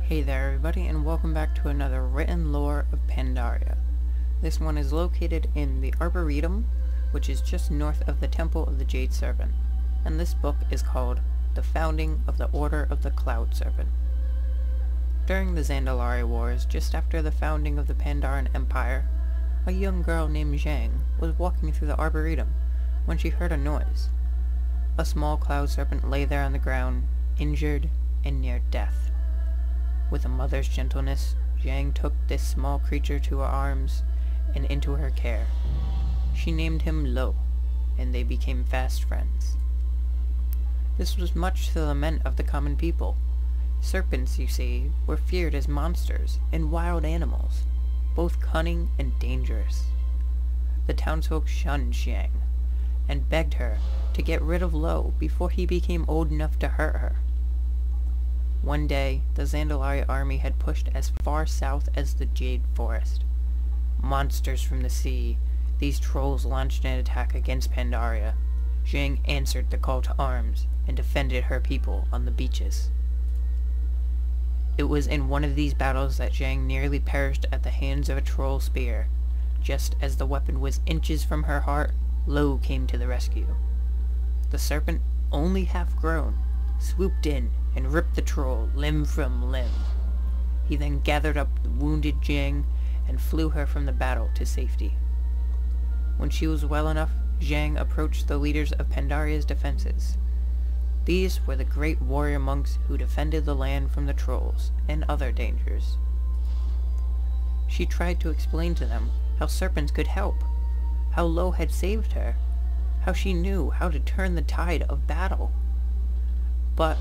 Hey there everybody, and welcome back to another written Lore of Pandaria. This one is located in the Arboretum, which is just north of the Temple of the Jade Serpent, and this book is called The Founding of the Order of the Cloud Serpent. During the Zandalari Wars, just after the founding of the Pandaren Empire, a young girl named Zhang was walking through the Arboretum when she heard a noise. A small cloud serpent lay there on the ground, injured and near death. With a mother's gentleness, Zhang took this small creature to her arms and into her care. She named him Lo, and they became fast friends. This was much to the lament of the common people. Serpents, you see, were feared as monsters and wild animals, both cunning and dangerous. The townsfolk shunned Zhang, and begged her to get rid of Lo before he became old enough to hurt her. One day, the Zandalari army had pushed as far south as the Jade Forest. Monsters from the sea, these trolls launched an attack against Pandaria. Zhang answered the call to arms and defended her people on the beaches. It was in one of these battles that Zhang nearly perished at the hands of a troll spear. Just as the weapon was inches from her heart, Lo came to the rescue. The serpent, only half grown, swooped in and ripped the troll limb from limb. He then gathered up the wounded Zhang and flew her from the battle to safety. When she was well enough, Zhang approached the leaders of Pandaria's defenses. These were the great warrior monks who defended the land from the trolls and other dangers. She tried to explain to them how serpents could help, how Lo had saved her, how she knew how to turn the tide of battle. But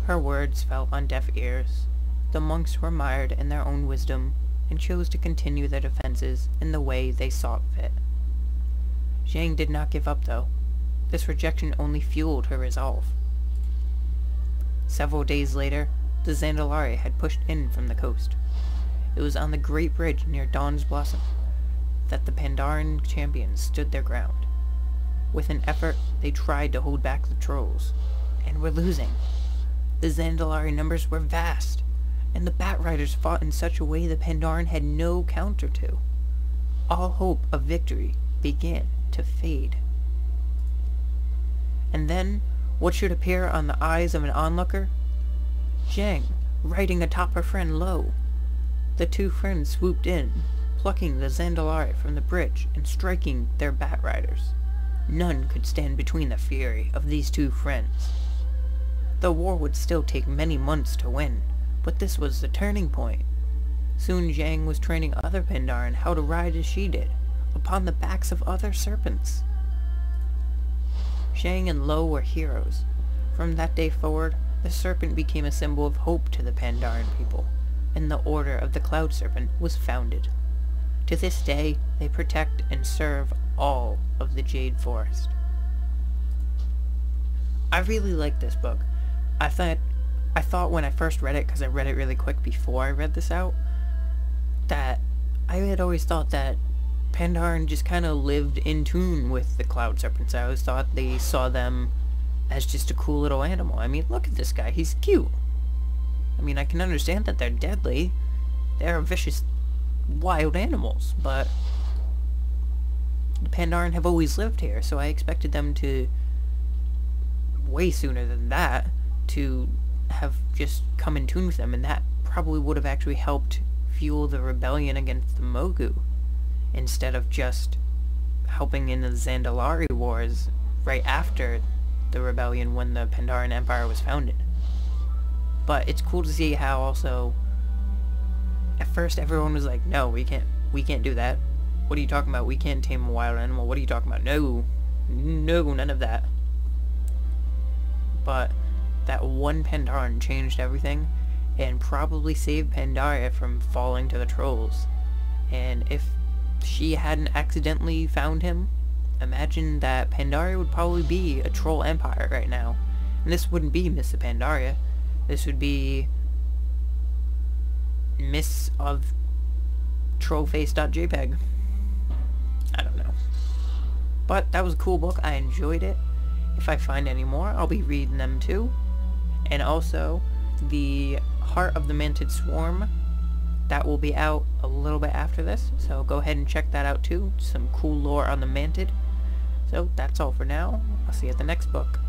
her words fell on deaf ears. The monks were mired in their own wisdom and chose to continue their defenses in the way they saw fit. Zhang did not give up, though. This rejection only fueled her resolve. Several days later, the Zandalari had pushed in from the coast. It was on the Great Bridge near Dawn's Blossom that the Pandaren champions stood their ground. With an effort, they tried to hold back the trolls, and were losing. The Zandalari numbers were vast, and the Bat Riders fought in such a way the Pandaren had no counter to. All hope of victory began to fade. And then, what should appear on the eyes of an onlooker? Zhang, riding atop her friend Lo. The two friends swooped in, plucking the Zandalari from the bridge and striking their Bat Riders. None could stand between the fury of these two friends. The war would still take many months to win, but this was the turning point. Soon Zhang was training other Pandaren how to ride as she did, upon the backs of other serpents. Zhang and Lo were heroes. From that day forward, the serpent became a symbol of hope to the Pandaren people, and the Order of the Cloud Serpent was founded. To this day, they protect and serve all of the Jade Forest. I really like this book. I thought when I first read it, because I read it really quick before I read this out, that I had always thought that Pandaren just kind of lived in tune with the Cloud Serpents. I always thought they saw them as just a cool little animal. I mean, look at this guy, he's cute. I mean, I can understand that they're deadly. They're vicious, wild animals, but the Pandaren have always lived here, so I expected them to, way sooner than that, to have just come in tune with them, and that probably would have actually helped fuel the rebellion against the Mogu, instead of just helping in the Zandalari Wars right after the rebellion when the Pandaren Empire was founded. But it's cool to see how also, at first everyone was like, no, we can't do that. What are you talking about? We can't tame a wild animal. What are you talking about? No, none of that. But that one Pandaren changed everything, and probably saved Pandaria from falling to the trolls. And if she hadn't accidentally found him, imagine that Pandaria would probably be a troll empire right now. And this wouldn't be Miss of Pandaria. This would be Miss of trollface.jpg. I don't know. But that was a cool book. I enjoyed it. If I find any more, I'll be reading them too. And also, the Heart of the Mantid Swarm. That will be out a little bit after this, so go ahead and check that out too. Some cool lore on the Mantid. So that's all for now. I'll see you at the next book.